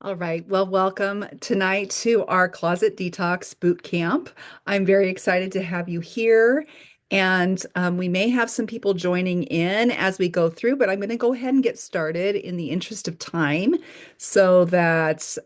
All right. Well, welcome tonight to our Closet Detox Boot Camp. I'm very excited to have you here. And we may have some people joining in as we go through, but I'm going to go ahead and get started in the interest of time so that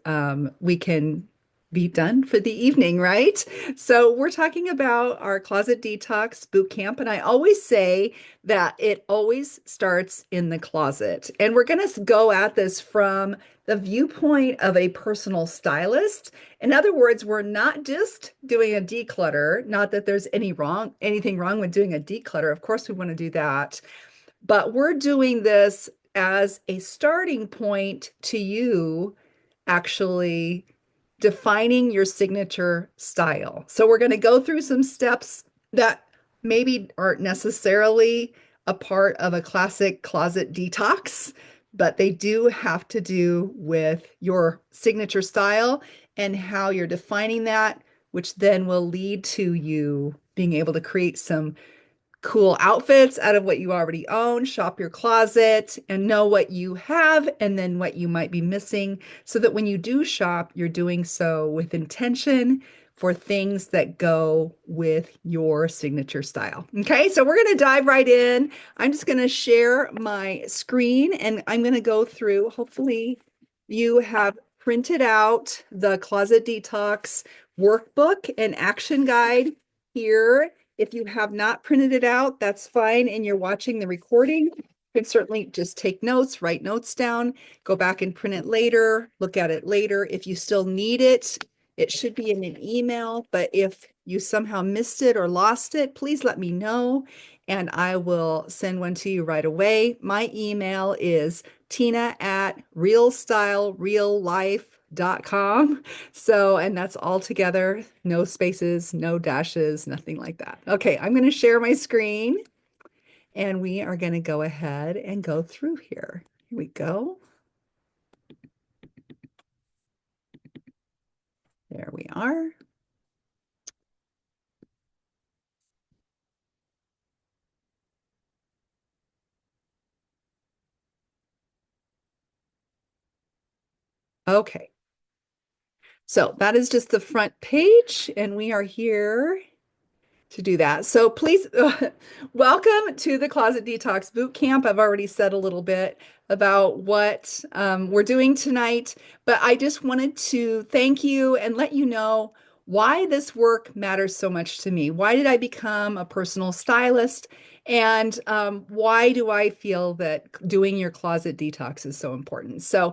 we can be done for the evening, right? So, we're talking about our Closet Detox Boot Camp. And I always say that it always starts in the closet. And we're going to go at this from the viewpoint of a personal stylist. In other words, we're not just doing a declutter, not that there's anything wrong with doing a declutter. Of course, we want to do that, but we're doing this as a starting point to you actually defining your signature style. So we're going to go through some steps that maybe aren't necessarily a part of a classic closet detox, but they do have to do with your signature style and how you're defining that, which then will lead to you being able to create some cool outfits out of what you already own, shop your closet and know what you have and then what you might be missing so that when you do shop, you're doing so with intention for things that go with your signature style. Okay, so we're going to dive right in. I'm just going to share my screen and I'm going to go through. Hopefully, you have printed out the Closet Detox workbook and action guide here. If you have not printed it out, that's fine, and you're watching the recording, you can certainly just take notes, write notes down, go back and print it later, look at it later. If you still need it, it should be in an email, but if you somehow missed it or lost it, please let me know, and I will send one to you right away. My email is tina@realstylereallife.com. So, and that's all together, no spaces, no dashes, nothing like that. Okay, I'm going to share my screen and we are going to go ahead and go through here. Here we go. There we are. Okay, so that is just the front page, and we are here to do that. So please, welcome to the Closet Detox Boot Camp. I've already said a little bit about what we're doing tonight, but I just wanted to thank you and let you know why this work matters so much to me. Why did I become a personal stylist? And why do I feel that doing your closet detox is so important? So,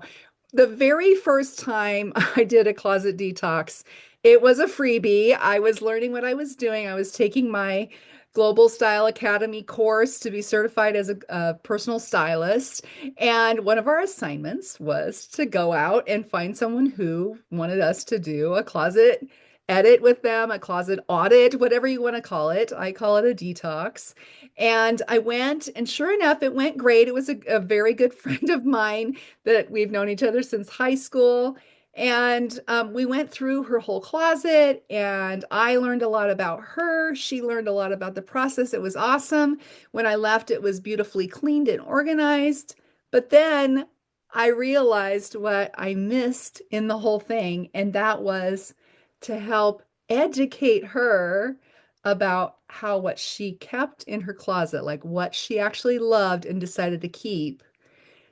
the very first time I did a closet detox, it was a freebie. I was learning what I was doing. I was taking my Global Style Academy course to be certified as a personal stylist. And one of our assignments was to go out and find someone who wanted us to do a closet edit with them, a closet audit, whatever you want to call it. I call it a detox. And I went, and sure enough, it went great. It was a very good friend of mine that we've known each other since high school. And we went through her whole closet, and I learned a lot about her. She learned a lot about the process. It was awesome. When I left, it was beautifully cleaned and organized. But then I realized what I missed in the whole thing, and that was to help educate her about how what she kept in her closet, like what she actually loved and decided to keep,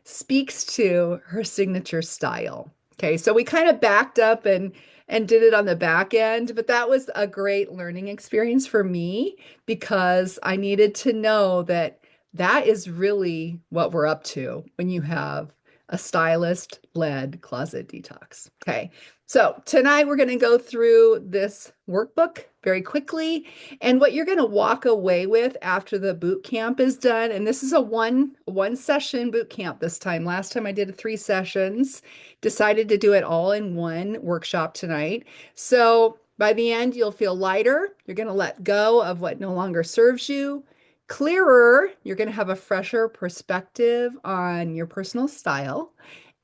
speaks to her signature style. Okay, so we kind of backed up and did it on the back end, but that was a great learning experience for me because I needed to know that that is really what we're up to when you have a stylist-led closet detox. Okay, so tonight we're going to go through this workbook very quickly and what you're going to walk away with after the boot camp is done. And this is a one session boot camp this time. Last time I did 3 sessions, decided to do it all in one workshop tonight. So by the end, you'll feel lighter. You're going to let go of what no longer serves you. Clearer, you're going to have a fresher perspective on your personal style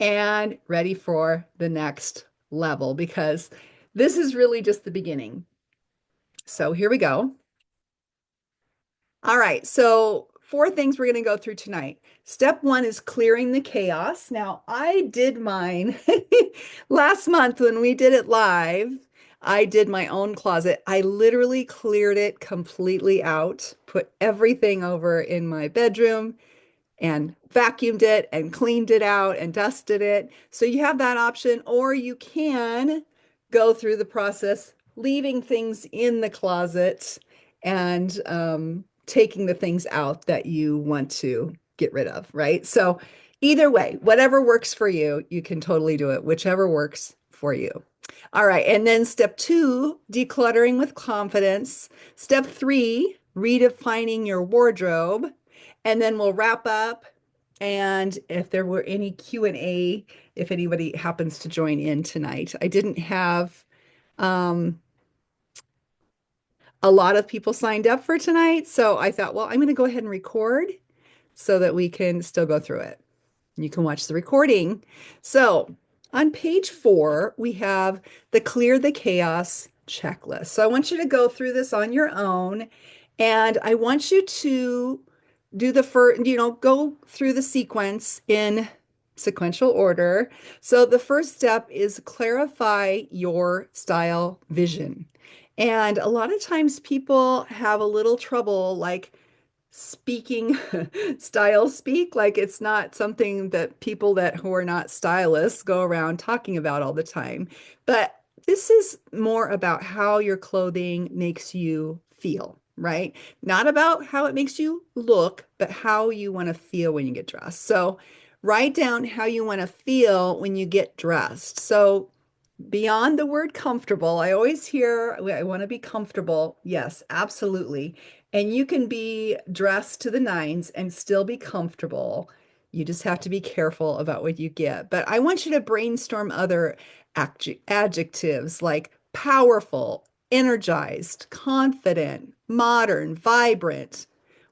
and ready for the next level because this is really just the beginning. So here we go. All right. So four things we're going to go through tonight. Step one is clearing the chaos. Now, I did mine last month when we did it live. I did my own closet. I literally cleared it completely out, put everything over in my bedroom, and vacuumed it and cleaned it out and dusted it. So you have that option, or you can go through the process, leaving things in the closet and taking the things out that you want to get rid of, right? So either way, whatever works for you, you can totally do it, whichever works for you. All right. And then step two, decluttering with confidence. Step three, redefining your wardrobe. And then we'll wrap up. And if there were any Q&A, if anybody happens to join in tonight, I didn't have um, a lot of people signed up for tonight. So I thought, well, I'm going to go ahead and record so that we can still go through it. You can watch the recording. So on page 4, we have the Clear the Chaos checklist. So I want you to go through this on your own, and I want you to do the first, go through the sequence in sequential order. So the first step is clarify your style vision. And a lot of times people have a little trouble like speaking style speak, like it's not something that people that who are not stylists go around talking about all the time. But this is more about how your clothing makes you feel, right? Not about how it makes you look, but how you want to feel when you get dressed. So write down how you want to feel when you get dressed. So beyond the word comfortable, I always hear, I want to be comfortable. Yes, absolutely. And you can be dressed to the nines and still be comfortable. You just have to be careful about what you get. But I want you to brainstorm other adjectives like powerful, energized, confident, modern, vibrant,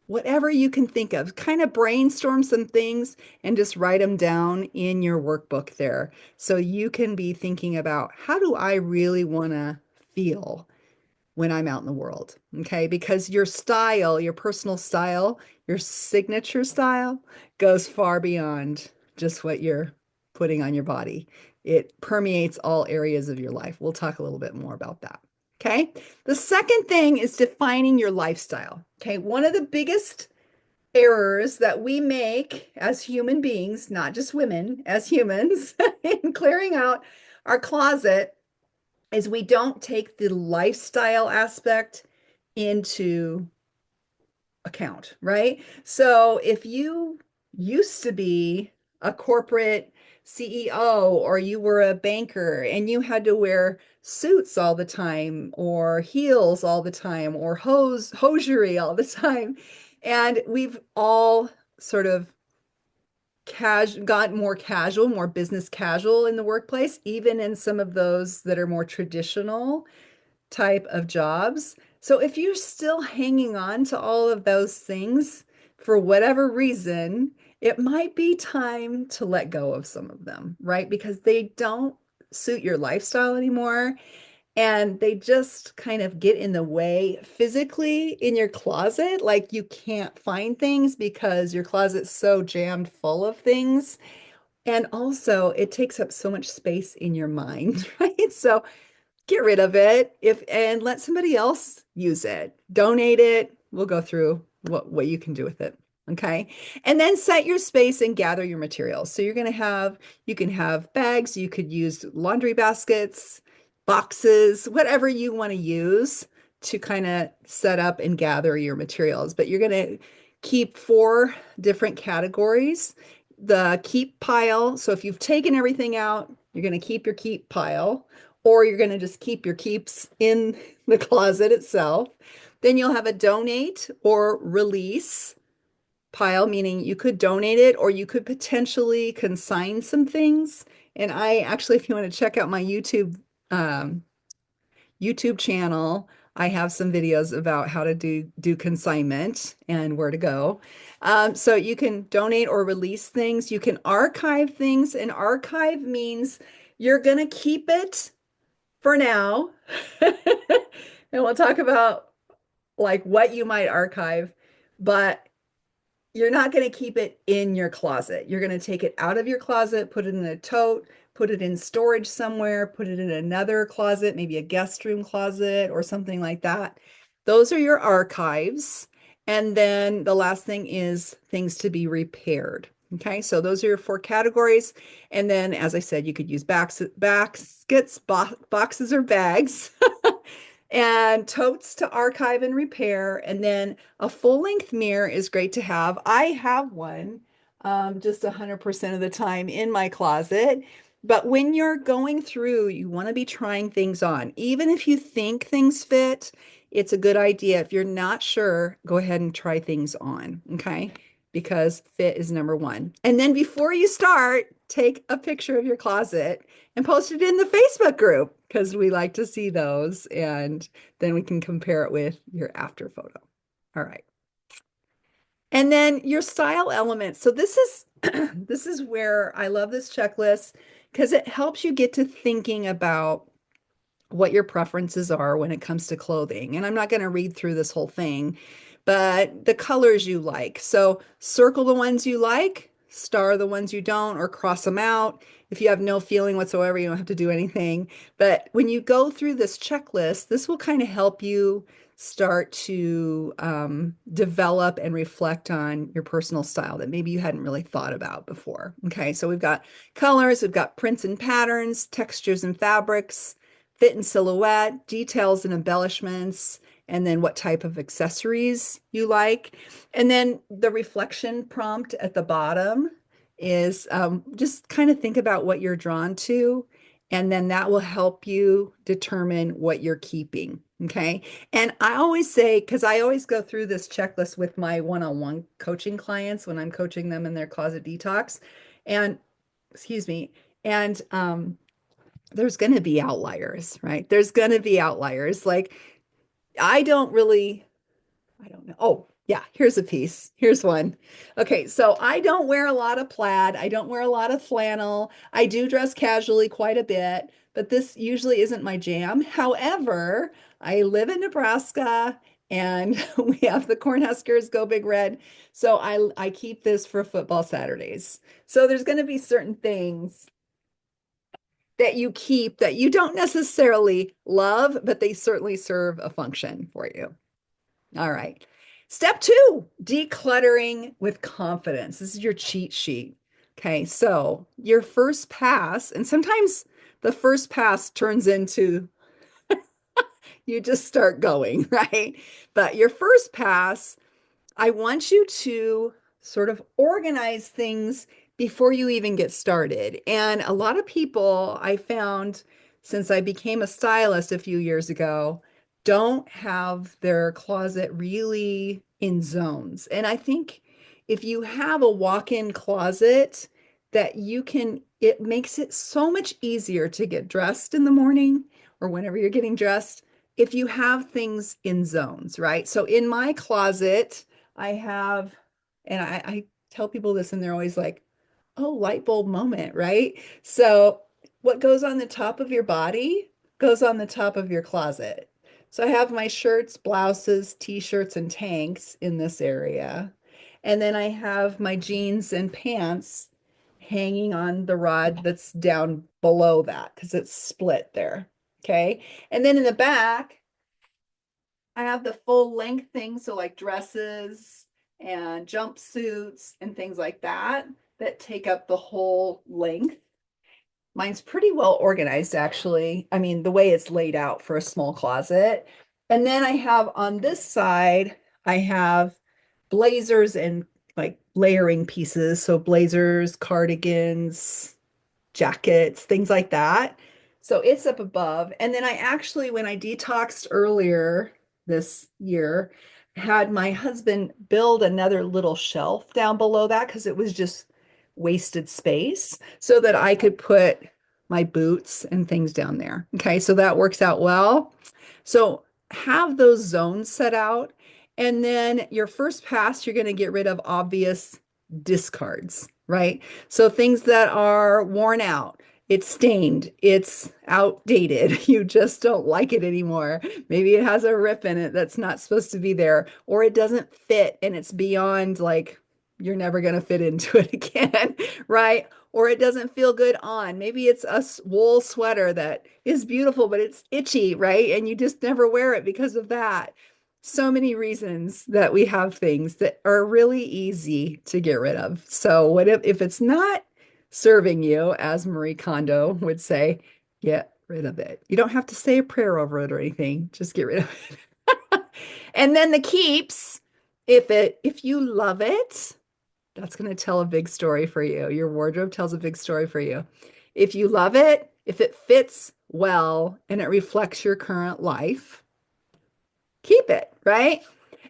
whatever you can think of. Kind of brainstorm some things and just write them down in your workbook there. So you can be thinking about how do I really want to feel when I'm out in the world? Okay. Because your style, your personal style, your signature style goes far beyond just what you're putting on your body. It permeates all areas of your life. We'll talk a little bit more about that. Okay. The second thing is defining your lifestyle. Okay. One of the biggest errors that we make as human beings, not just women, as humans, in clearing out our closet is we don't take the lifestyle aspect into account, right? So if you used to be a corporate CEO or you were a banker and you had to wear suits all the time or heels all the time or hosiery all the time, and we've all sort of got more casual, more business casual in the workplace, even in some of those that are more traditional type of jobs. So if you're still hanging on to all of those things for whatever reason, it might be time to let go of some of them, right? Because they don't suit your lifestyle anymore. And they just kind of get in the way physically in your closet. Like you can't find things because your closet's so jammed full of things. And also, it takes up so much space in your mind, right? So get rid of it if and let somebody else use it. Donate it. We'll go through what you can do with it. Okay. And then set your space and gather your materials. So you can have bags, you could use laundry baskets, boxes, whatever you want to use to kind of set up and gather your materials. But you're going to keep 4 different categories. The keep pile. So if you've taken everything out, you're going to keep your keep pile, or you're going to just keep your keeps in the closet itself. Then you'll have a donate or release pile, meaning you could donate it or you could potentially consign some things. And I actually, if you want to check out my um, YouTube channel, I have some videos about how to do consignment and where to go. So you can donate or release things. You can archive things. And archive means you're going to keep it for now. And we'll talk about like what you might archive, but you're not going to keep it in your closet. You're going to take it out of your closet, put it in a tote, put it in storage somewhere, put it in another closet, maybe a guest room closet or something like that. Those are your archives. And then the last thing is things to be repaired. Okay, so those are your four categories. And then, as I said, you could use baskets, boxes, or bags. And totes to archive and repair. And then a full length mirror is great to have. I have one just 100% of the time in my closet. But when you're going through, you want to be trying things on. Even if you think things fit, it's a good idea. If you're not sure, go ahead and try things on. Okay. Because fit is number one. And then before you start, take a picture of your closet and post it in the Facebook group because we like to see those. And then we can compare it with your after photo. All right. And then your style elements. So this is this is where I love this checklist because it helps you get to thinking about what your preferences are when it comes to clothing. And I'm not going to read through this whole thing, but the colors you like. So circle the ones you like, star the ones you don't, or cross them out. If you have no feeling whatsoever, you don't have to do anything. But when you go through this checklist, this will kind of help you start to develop and reflect on your personal style that maybe you hadn't really thought about before. Okay, so we've got colors, we've got prints and patterns, textures and fabrics, fit and silhouette, details and embellishments, and then what type of accessories you like. And then the reflection prompt at the bottom is just kind of think about what you're drawn to, and then that will help you determine what you're keeping. Okay. And I always say, because I always go through this checklist with my one-on-one coaching clients when I'm coaching them in their closet detox. And excuse me. And there's going to be outliers, right? There's going to be outliers. Like, I don't really, I don't know. Oh, yeah, here's a piece. Here's one. Okay, so I don't wear a lot of plaid. I don't wear a lot of flannel. I do dress casually quite a bit, but this usually isn't my jam. However, I live in Nebraska and we have the Cornhuskers go Big Red. So I keep this for football Saturdays. So there's going to be certain things that you keep that you don't necessarily love, but they certainly serve a function for you. All right. Step two, decluttering with confidence. This is your cheat sheet. Okay. So your first pass, and sometimes the first pass turns into you just start going, right? But your first pass, I want you to sort of organize things before you even get started. And a lot of people I found since I became a stylist a few years ago don't have their closet really in zones. And I think if you have a walk-in closet that you can, it makes it so much easier to get dressed in the morning or whenever you're getting dressed if you have things in zones, right? So in my closet, I have, and I tell people this and they're always like, oh, light bulb moment, right? So what goes on the top of your body goes on the top of your closet. So I have my shirts, blouses, t-shirts, and tanks in this area. And then I have my jeans and pants hanging on the rod that's down below that because it's split there. Okay. And then in the back, I have the full length things, so like dresses and jumpsuits and things like that that take up the whole length. Mine's pretty well organized, actually. I mean, the way it's laid out for a small closet. And then I have on this side, I have blazers and like layering pieces. So blazers, cardigans, jackets, things like that. So it's up above. And then I actually, when I detoxed earlier this year, had my husband build another little shelf down below that because it was just wasted space so that I could put my boots and things down there. Okay, so that works out well. So have those zones set out. And then your first pass, you're going to get rid of obvious discards, right? So things that are worn out, it's stained, it's outdated, you just don't like it anymore. Maybe it has a rip in it that's not supposed to be there, or it doesn't fit and it's beyond like you're never going to fit into it again, right? Or it doesn't feel good on. Maybe it's a wool sweater that is beautiful, but it's itchy, right? And you just never wear it because of that. So many reasons that we have things that are really easy to get rid of. So what if it's not serving you, as Marie Kondo would say, get rid of it. You don't have to say a prayer over it or anything. Just get rid of it. And then the keeps, if you love it, that's going to tell a big story for you. Your wardrobe tells a big story for you. If you love it, if it fits well and it reflects your current life, keep it, right?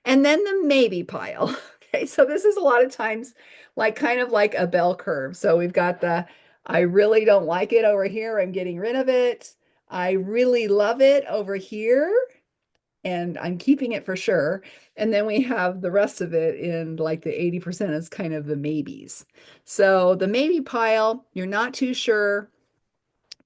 And then the maybe pile. Okay, so this is a lot of times like kind of like a bell curve. So we've got the I really don't like it over here. I'm getting rid of it. I really love it over here and I'm keeping it for sure. And then we have the rest of it in like the 80% is kind of the maybes. So the maybe pile, you're not too sure,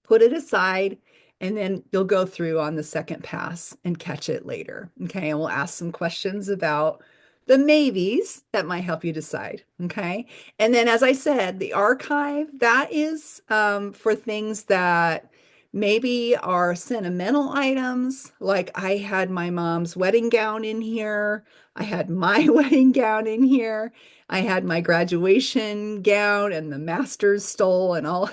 put it aside, and then you'll go through on the second pass and catch it later. Okay. And we'll ask some questions about the maybes that might help you decide. Okay. And then, as I said, the archive, that is for things that maybe are sentimental items. Like I had my mom's wedding gown in here. I had my wedding gown in here. I had my graduation gown and the master's stole and all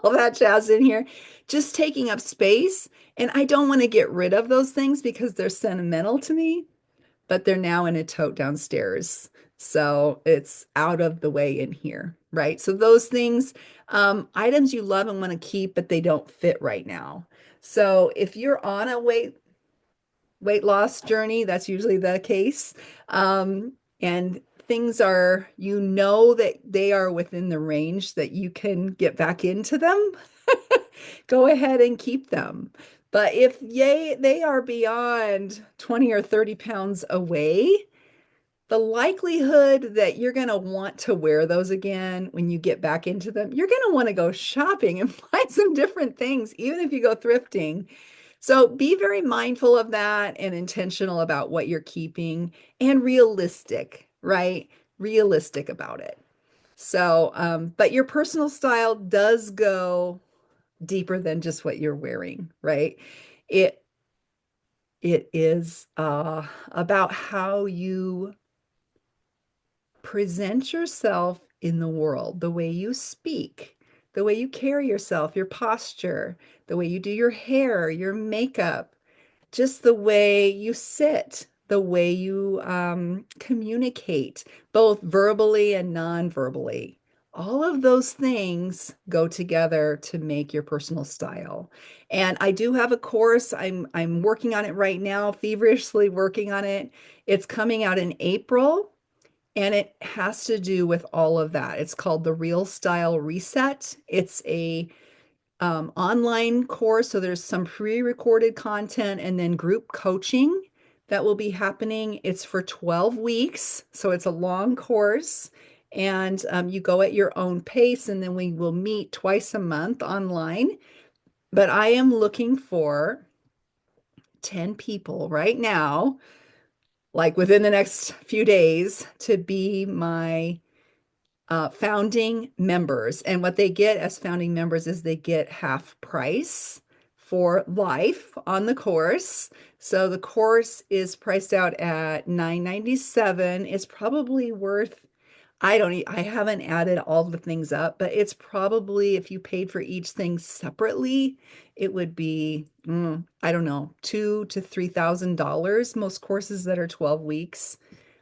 all that jazz in here, just taking up space. And I don't want to get rid of those things because they're sentimental to me, but they're now in a tote downstairs. So it's out of the way in here, right? So those things, items you love and want to keep, but they don't fit right now. So if you're on a weight loss journey, that's usually the case. And things are, you know that they are within the range that you can get back into them, go ahead and keep them. But if they are beyond 20 or 30 pounds away, the likelihood that you're going to want to wear those again when you get back into them, you're going to want to go shopping and find some different things, even if you go thrifting. So be very mindful of that and intentional about what you're keeping and realistic, right? Realistic about it. So, but your personal style does go deeper than just what you're wearing, right? It it is about how you present yourself in the world, the way you speak, the way you carry yourself, your posture, the way you do your hair, your makeup, just the way you sit, the way you communicate, both verbally and non-verbally. All of those things go together to make your personal style. And I do have a course. I'm working on it right now, feverishly working on it. It's coming out in April. And it has to do with all of that. It's called the Real Style Reset. It's a online course. So there's some pre-recorded content and then group coaching that will be happening. It's for 12 weeks. So it's a long course. And you go at your own pace, and then we will meet twice a month online. But I am looking for 10 people right now, like within the next few days, to be my founding members. And what they get as founding members is they get half price for life on the course. So the course is priced out at $9.97. It's probably worth, I haven't added all the things up, but it's probably, if you paid for each thing separately, it would be, I don't know, $2,000 to $3,000. Most courses that are 12 weeks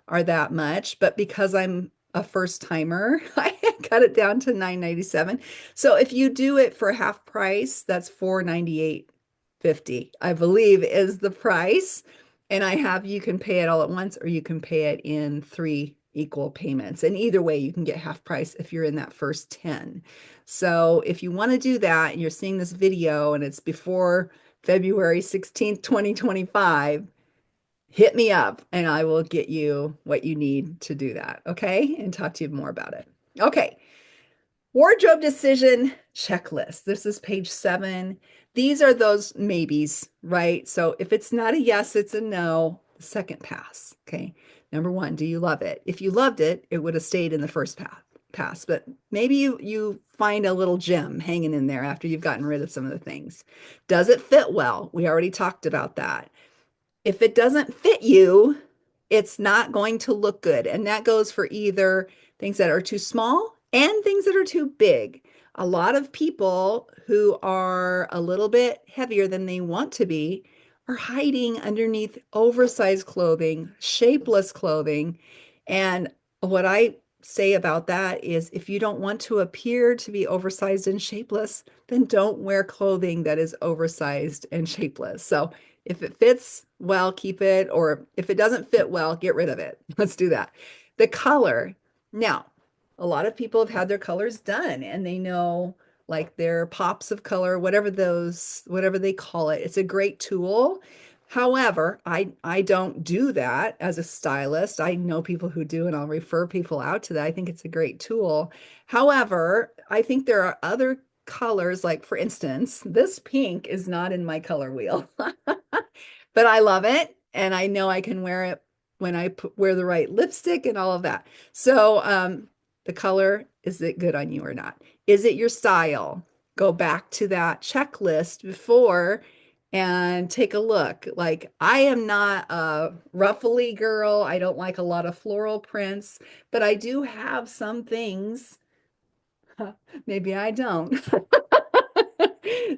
are that much, but because I'm a first timer, I cut it down to $9.97. So if you do it for half price, that's $498.50, I believe is the price. And you can pay it all at once or you can pay it in 3 equal payments. And either way, you can get half price if you're in that first 10. So if you want to do that and you're seeing this video and it's before February 16th, 2025, hit me up and I will get you what you need to do that. Okay. And talk to you more about it. Okay. Wardrobe decision checklist. This is page 7. These are those maybes, right? So if it's not a yes, it's a no, second pass. Okay. Number one, do you love it? If you loved it, it would have stayed in the first pass, but maybe you find a little gem hanging in there after you've gotten rid of some of the things. Does it fit well? We already talked about that. If it doesn't fit you, it's not going to look good. And that goes for either things that are too small and things that are too big. A lot of people who are a little bit heavier than they want to be are hiding underneath oversized clothing, shapeless clothing. And what I say about that is if you don't want to appear to be oversized and shapeless, then don't wear clothing that is oversized and shapeless. So if it fits well, keep it, or if it doesn't fit well, get rid of it. Let's do that. The color. Now, a lot of people have had their colors done and they know like their pops of color, whatever they call it. It's a great tool. However, I don't do that as a stylist. I know people who do, and I'll refer people out to that. I think it's a great tool. However, I think there are other colors, like for instance, this pink is not in my color wheel, but I love it, and I know I can wear it when wear the right lipstick and all of that. So, the color, is it good on you or not? Is it your style? Go back to that checklist before and take a look. Like, I am not a ruffly girl. I don't like a lot of floral prints, but I do have some things. Maybe I don't.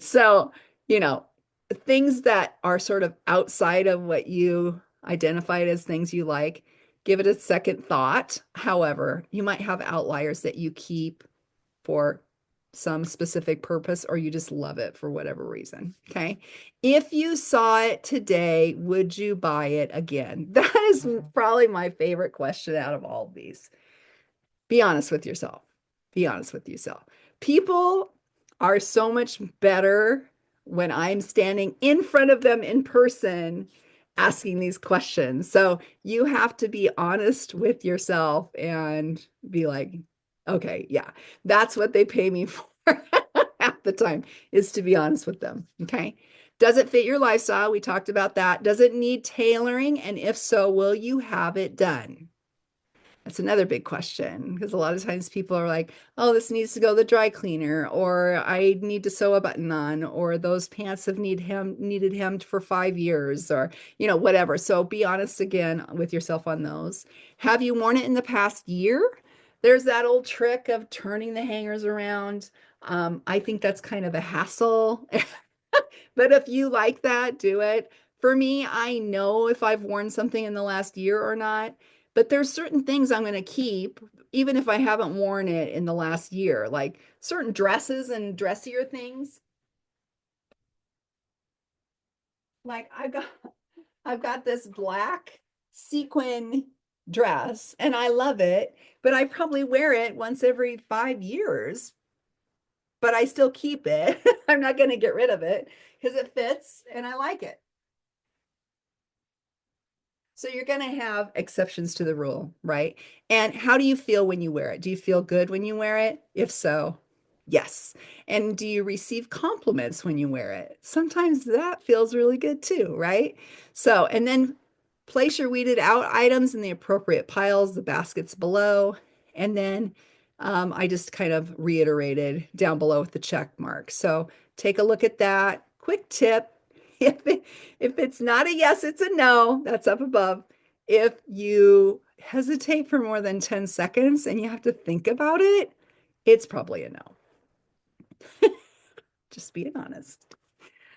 So, you know, things that are sort of outside of what you identified as things you like, give it a second thought. However, you might have outliers that you keep for some specific purpose or you just love it for whatever reason. Okay. If you saw it today, would you buy it again? That is probably my favorite question out of all of these. Be honest with yourself. Be honest with yourself. People are so much better when I'm standing in front of them in person asking these questions. So you have to be honest with yourself and be like, okay, yeah, that's what they pay me for half the time is to be honest with them. Okay. Does it fit your lifestyle? We talked about that. Does it need tailoring? And if so, will you have it done? That's another big question because a lot of times people are like, oh, this needs to go to the dry cleaner, or I need to sew a button on, or those pants have needed hemmed for 5 years, or whatever. So be honest again with yourself on those. Have you worn it in the past year? There's that old trick of turning the hangers around. I think that's kind of a hassle. But if you like that, do it. For me, I know if I've worn something in the last year or not, but there's certain things I'm going to keep, even if I haven't worn it in the last year, like certain dresses and dressier things. Like I've got this black sequin dress and I love it, but I probably wear it once every 5 years, but I still keep it. I'm not going to get rid of it because it fits and I like it. So you're going to have exceptions to the rule, right? And how do you feel when you wear it? Do you feel good when you wear it? If so, yes. And do you receive compliments when you wear it? Sometimes that feels really good too, right? So, and then place your weeded out items in the appropriate piles, the baskets below. And then I just kind of reiterated down below with the check mark. So take a look at that. Quick tip. If if it's not a yes, it's a no. That's up above. If you hesitate for more than 10 seconds and you have to think about it, it's probably a no. Just being honest.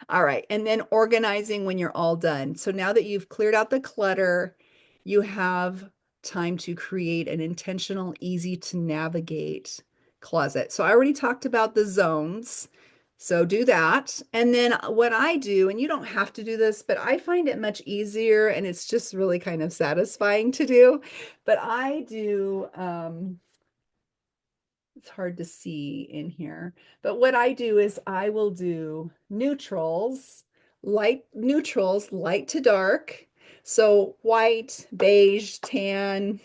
All right. And then organizing when you're all done. So now that you've cleared out the clutter, you have time to create an intentional, easy to navigate closet. So I already talked about the zones. So do that. And then what I do, and you don't have to do this, but I find it much easier and it's just really kind of satisfying to do. But I do, it's hard to see in here, but what I do is I will do neutrals, light to dark. So white, beige, tan,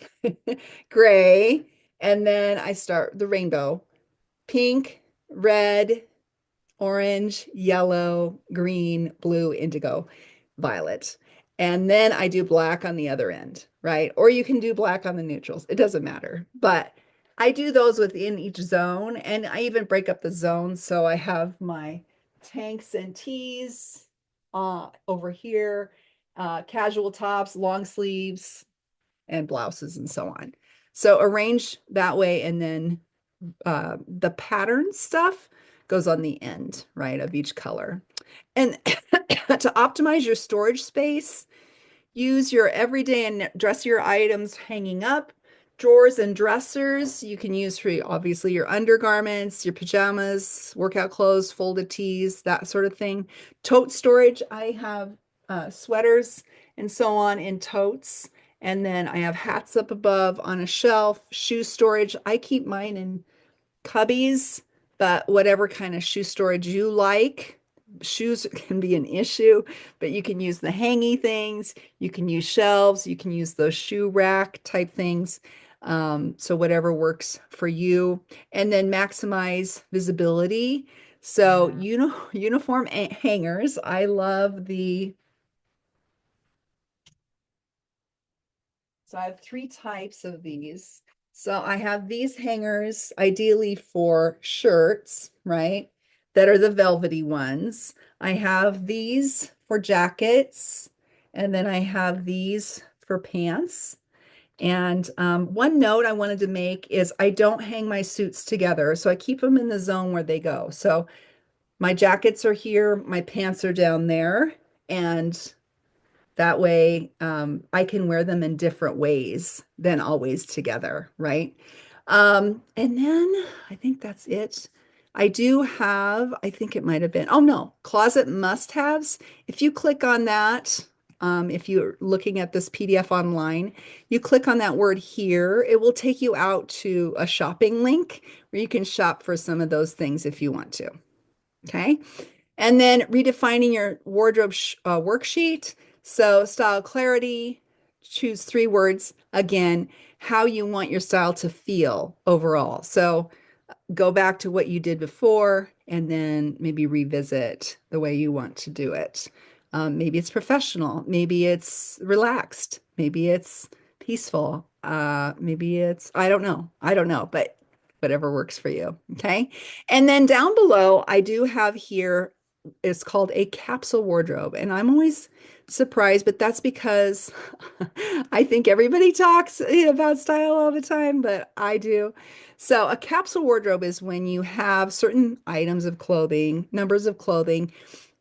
gray, and then I start the rainbow, pink, red, orange, yellow, green, blue, indigo, violet. And then I do black on the other end, right? Or you can do black on the neutrals. It doesn't matter. But I do those within each zone, and I even break up the zones. So I have my tanks and tees over here, casual tops, long sleeves, and blouses, and so on. So arrange that way, and then the pattern stuff goes on the end, right, of each color. And to optimize your storage space, use your everyday and dressier items hanging up, drawers and dressers. You can use for obviously your undergarments, your pajamas, workout clothes, folded tees, that sort of thing. Tote storage, I have sweaters and so on in totes. And then I have hats up above on a shelf, shoe storage. I keep mine in cubbies, but whatever kind of shoe storage you like. Shoes can be an issue, but you can use the hangy things, you can use shelves, you can use those shoe rack type things. So whatever works for you. And then maximize visibility. So, uniform hangers. I love so I have three types of these. So I have these hangers ideally for shirts, right? That are the velvety ones. I have these for jackets, and then I have these for pants. And one note I wanted to make is I don't hang my suits together, so I keep them in the zone where they go. So my jackets are here, my pants are down there, and that way, I can wear them in different ways than always together, right? And then I think that's it. I do have, I think it might have been, oh no, closet must-haves. If you click on that, if you're looking at this PDF online, you click on that word here, it will take you out to a shopping link where you can shop for some of those things if you want to. Okay. And then redefining your wardrobe worksheet. So style clarity, choose three words. Again, how you want your style to feel overall. So go back to what you did before and then maybe revisit the way you want to do it. Maybe it's professional, maybe it's relaxed, maybe it's peaceful, maybe it's, I don't know, but whatever works for you. Okay. And then down below, I do have here, it's called a capsule wardrobe. And I'm always surprised, but that's because I think everybody talks about style all the time, but I do. So a capsule wardrobe is when you have certain items of clothing, numbers of clothing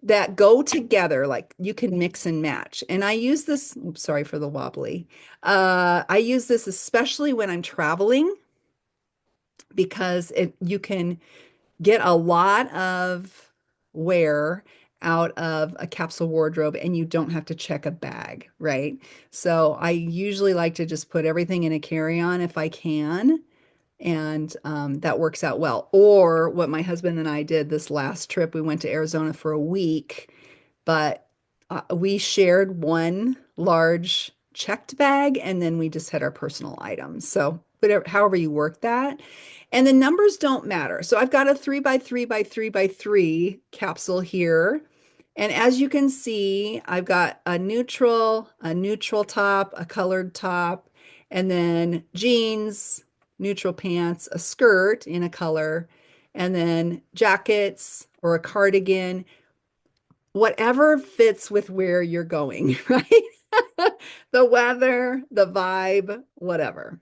that go together, like you can mix and match. And I use this, oops, sorry for the wobbly. I use this especially when I'm traveling because you can get a lot of wear out of a capsule wardrobe and you don't have to check a bag, right? So I usually like to just put everything in a carry-on if I can, and that works out well. Or what my husband and I did this last trip, we went to Arizona for a week, but we shared one large checked bag and then we just had our personal items. So whatever, however you work that. And the numbers don't matter. So I've got a 3 by 3 by 3 by 3 capsule here. And as you can see, I've got a neutral top, a colored top, and then jeans, neutral pants, a skirt in a color, and then jackets or a cardigan, whatever fits with where you're going, right? The weather, the vibe, whatever.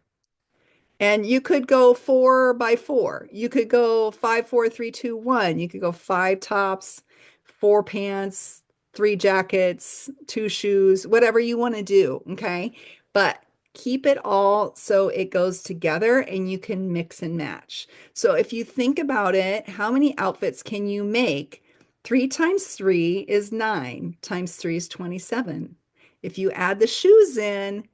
And you could go 4 by 4. You could go 5, 4, 3, 2, 1. You could go five tops, four pants, three jackets, two shoes, whatever you want to do. Okay. But keep it all so it goes together and you can mix and match. So if you think about it, how many outfits can you make? 3 times 3 is 9, times 3 is 27. If you add the shoes in,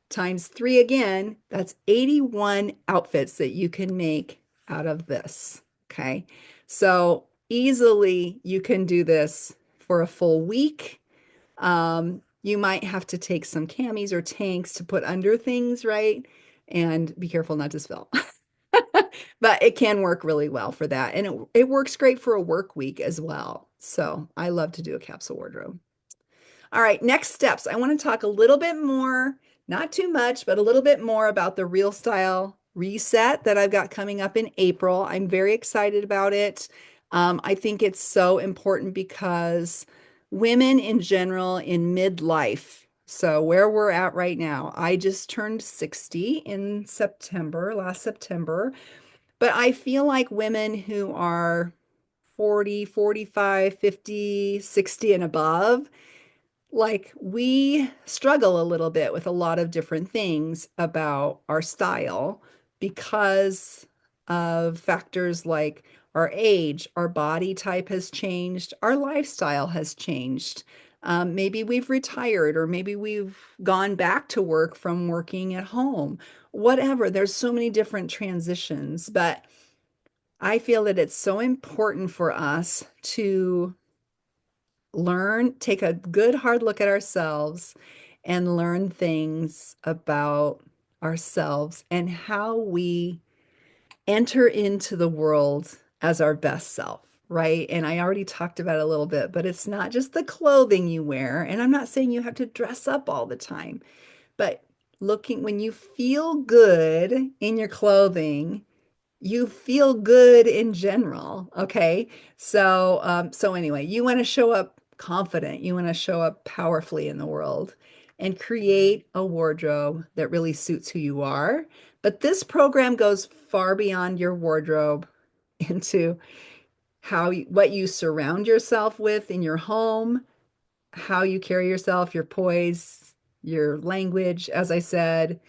times 3 again, that's 81 outfits that you can make out of this. Okay. So easily you can do this for a full week. You might have to take some camis or tanks to put under things, right? And be careful not to spill. But it can work really well for that. And it works great for a work week as well. So I love to do a capsule wardrobe. All right, next steps. I want to talk a little bit more not too much, but a little bit more about the Real Style Reset that I've got coming up in April. I'm very excited about it. I think it's so important because women in general in midlife, so where we're at right now, I just turned 60 in September, last September, but I feel like women who are 40, 45, 50, 60, and above, like we struggle a little bit with a lot of different things about our style because of factors like our age, our body type has changed, our lifestyle has changed. Maybe we've retired, or maybe we've gone back to work from working at home. Whatever, there's so many different transitions, but I feel that it's so important for us to learn, take a good hard look at ourselves and learn things about ourselves and how we enter into the world as our best self, right? And I already talked about it a little bit, but it's not just the clothing you wear. And I'm not saying you have to dress up all the time, but looking when you feel good in your clothing, you feel good in general. Okay. So anyway, you want to show up confident. You want to show up powerfully in the world and create a wardrobe that really suits who you are. But this program goes far beyond your wardrobe into what you surround yourself with in your home, how you carry yourself, your poise, your language, as I said,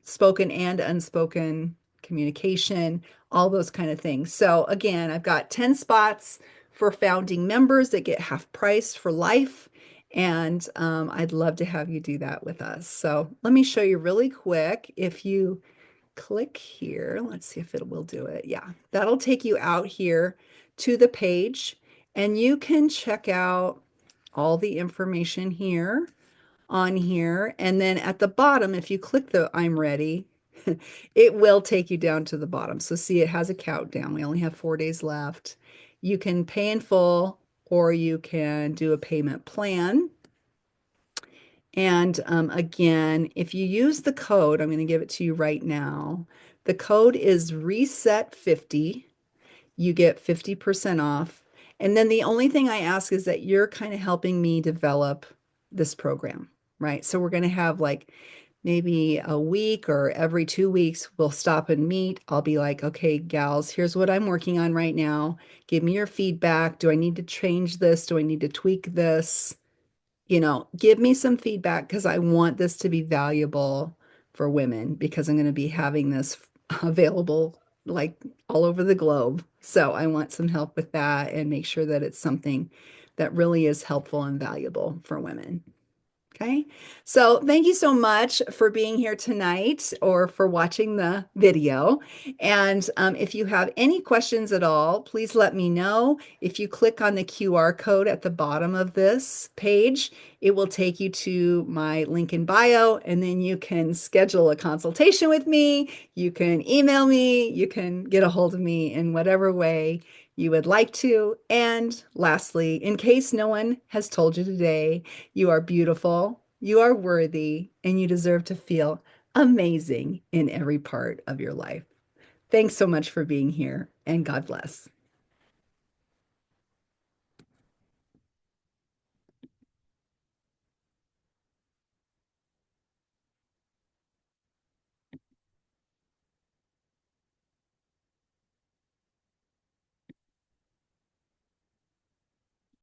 spoken and unspoken communication, all those kind of things. So again, I've got 10 spots for founding members that get half price for life. And I'd love to have you do that with us. So let me show you really quick. If you click here, let's see if it will do it. Yeah, that'll take you out here to the page, and you can check out all the information here on here. And then at the bottom, if you click the I'm ready, it will take you down to the bottom. So see, it has a countdown. We only have 4 days left. You can pay in full or you can do a payment plan. And again, if you use the code, I'm going to give it to you right now. The code is reset50. You get 50% off. And then the only thing I ask is that you're kind of helping me develop this program, right? So we're going to have like maybe a week or every 2 weeks, we'll stop and meet. I'll be like, okay, gals, here's what I'm working on right now. Give me your feedback. Do I need to change this? Do I need to tweak this? Give me some feedback because I want this to be valuable for women because I'm going to be having this available like all over the globe. So I want some help with that and make sure that it's something that really is helpful and valuable for women. Okay, so thank you so much for being here tonight or for watching the video. And if you have any questions at all, please let me know. If you click on the QR code at the bottom of this page, it will take you to my link in bio, and then you can schedule a consultation with me. You can email me. You can get a hold of me in whatever way you would like to. And lastly, in case no one has told you today, you are beautiful, you are worthy, and you deserve to feel amazing in every part of your life. Thanks so much for being here, and God bless.